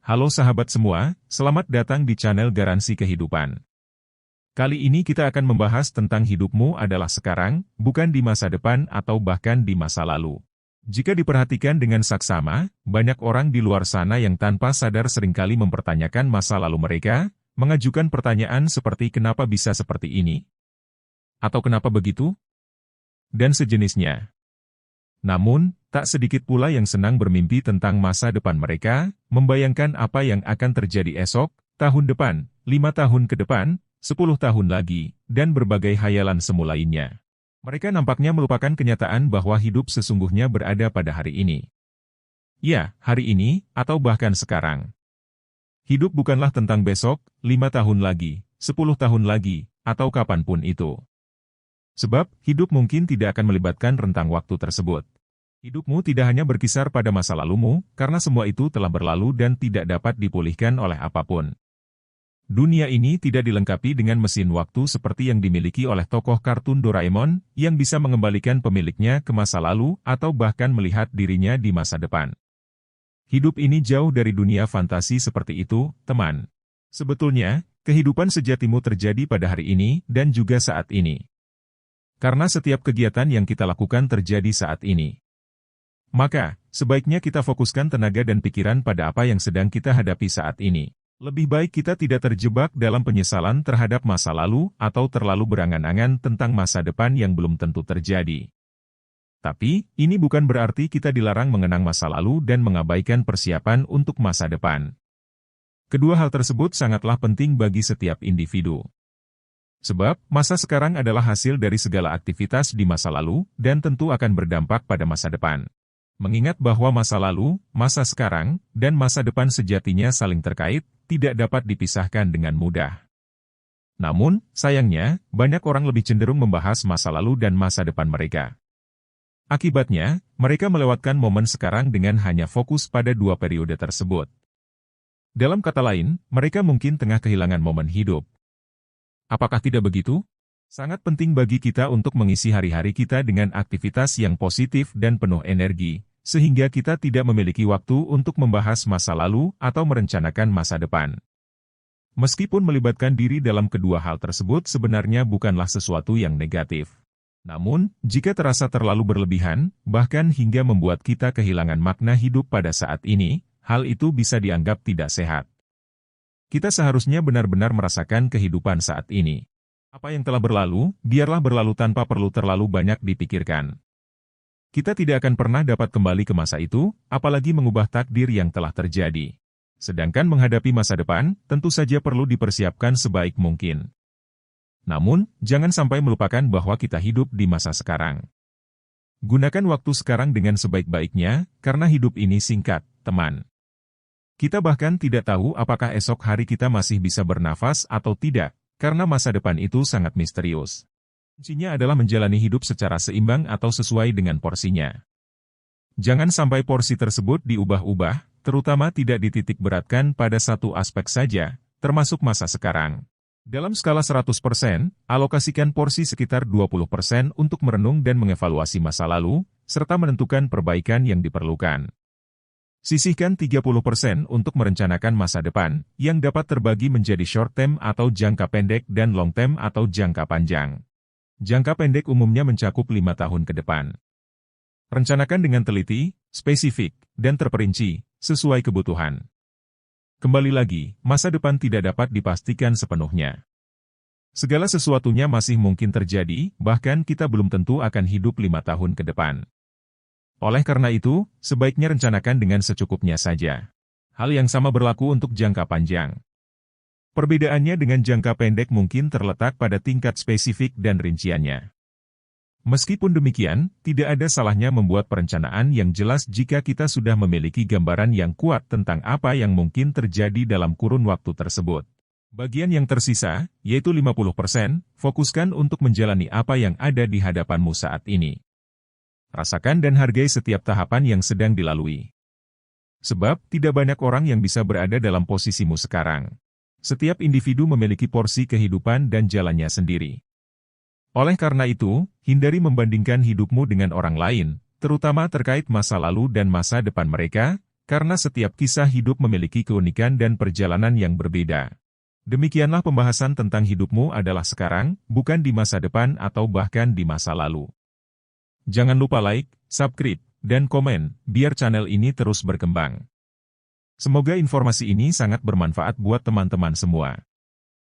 Halo sahabat semua, selamat datang di channel Garansi Kehidupan. Kali ini kita akan membahas tentang hidupmu adalah sekarang, bukan di masa depan atau bahkan di masa lalu. Jika diperhatikan dengan saksama, banyak orang di luar sana yang tanpa sadar seringkali mempertanyakan masa lalu mereka, mengajukan pertanyaan seperti kenapa bisa seperti ini? Atau kenapa begitu? Dan sejenisnya. Namun, tak sedikit pula yang senang bermimpi tentang masa depan mereka, membayangkan apa yang akan terjadi esok, tahun depan, 5 tahun ke depan, 10 tahun lagi, dan berbagai hayalan semu lainnya. Mereka nampaknya melupakan kenyataan bahwa hidup sesungguhnya berada pada hari ini. Ya, hari ini, atau bahkan sekarang. Hidup bukanlah tentang besok, 5 tahun lagi, 10 tahun lagi, atau kapanpun itu. Sebab, hidup mungkin tidak akan melibatkan rentang waktu tersebut. Hidupmu tidak hanya berkisar pada masa lalumu, karena semua itu telah berlalu dan tidak dapat dipulihkan oleh apapun. Dunia ini tidak dilengkapi dengan mesin waktu seperti yang dimiliki oleh tokoh kartun Doraemon, yang bisa mengembalikan pemiliknya ke masa lalu atau bahkan melihat dirinya di masa depan. Hidup ini jauh dari dunia fantasi seperti itu, teman. Sebetulnya, kehidupan sejatimu terjadi pada hari ini dan juga saat ini. Karena setiap kegiatan yang kita lakukan terjadi saat ini. Maka, sebaiknya kita fokuskan tenaga dan pikiran pada apa yang sedang kita hadapi saat ini. Lebih baik kita tidak terjebak dalam penyesalan terhadap masa lalu atau terlalu berangan-angan tentang masa depan yang belum tentu terjadi. Tapi, ini bukan berarti kita dilarang mengenang masa lalu dan mengabaikan persiapan untuk masa depan. Kedua hal tersebut sangatlah penting bagi setiap individu. Sebab, masa sekarang adalah hasil dari segala aktivitas di masa lalu, dan tentu akan berdampak pada masa depan. Mengingat bahwa masa lalu, masa sekarang, dan masa depan sejatinya saling terkait, tidak dapat dipisahkan dengan mudah. Namun, sayangnya, banyak orang lebih cenderung membahas masa lalu dan masa depan mereka. Akibatnya, mereka melewatkan momen sekarang dengan hanya fokus pada dua periode tersebut. Dalam kata lain, mereka mungkin tengah kehilangan momen hidup. Apakah tidak begitu? Sangat penting bagi kita untuk mengisi hari-hari kita dengan aktivitas yang positif dan penuh energi, sehingga kita tidak memiliki waktu untuk membahas masa lalu atau merencanakan masa depan. Meskipun melibatkan diri dalam kedua hal tersebut sebenarnya bukanlah sesuatu yang negatif. Namun, jika terasa terlalu berlebihan, bahkan hingga membuat kita kehilangan makna hidup pada saat ini, hal itu bisa dianggap tidak sehat. Kita seharusnya benar-benar merasakan kehidupan saat ini. Apa yang telah berlalu, biarlah berlalu tanpa perlu terlalu banyak dipikirkan. Kita tidak akan pernah dapat kembali ke masa itu, apalagi mengubah takdir yang telah terjadi. Sedangkan menghadapi masa depan, tentu saja perlu dipersiapkan sebaik mungkin. Namun, jangan sampai melupakan bahwa kita hidup di masa sekarang. Gunakan waktu sekarang dengan sebaik-baiknya, karena hidup ini singkat, teman. Kita bahkan tidak tahu apakah esok hari kita masih bisa bernafas atau tidak. Karena masa depan itu sangat misterius. Kuncinya adalah menjalani hidup secara seimbang atau sesuai dengan porsinya. Jangan sampai porsi tersebut diubah-ubah, terutama tidak dititik beratkan pada satu aspek saja, termasuk masa sekarang. Dalam skala 100%, alokasikan porsi sekitar 20% untuk merenung dan mengevaluasi masa lalu, serta menentukan perbaikan yang diperlukan. Sisihkan 30% untuk merencanakan masa depan, yang dapat terbagi menjadi short term atau jangka pendek dan long term atau jangka panjang. Jangka pendek umumnya mencakup 5 tahun ke depan. Rencanakan dengan teliti, spesifik, dan terperinci, sesuai kebutuhan. Kembali lagi, masa depan tidak dapat dipastikan sepenuhnya. Segala sesuatunya masih mungkin terjadi, bahkan kita belum tentu akan hidup 5 tahun ke depan. Oleh karena itu, sebaiknya rencanakan dengan secukupnya saja. Hal yang sama berlaku untuk jangka panjang. Perbedaannya dengan jangka pendek mungkin terletak pada tingkat spesifik dan rinciannya. Meskipun demikian, tidak ada salahnya membuat perencanaan yang jelas jika kita sudah memiliki gambaran yang kuat tentang apa yang mungkin terjadi dalam kurun waktu tersebut. Bagian yang tersisa, yaitu 50%, fokuskan untuk menjalani apa yang ada di hadapanmu saat ini. Rasakan dan hargai setiap tahapan yang sedang dilalui. Sebab, tidak banyak orang yang bisa berada dalam posisimu sekarang. Setiap individu memiliki porsi kehidupan dan jalannya sendiri. Oleh karena itu, hindari membandingkan hidupmu dengan orang lain, terutama terkait masa lalu dan masa depan mereka, Karena setiap kisah hidup memiliki keunikan dan perjalanan yang berbeda. Demikianlah pembahasan tentang hidupmu adalah sekarang, bukan di masa depan atau bahkan di masa lalu. Jangan lupa like, subscribe, dan komen, biar channel ini terus berkembang. Semoga informasi ini sangat bermanfaat buat teman-teman semua.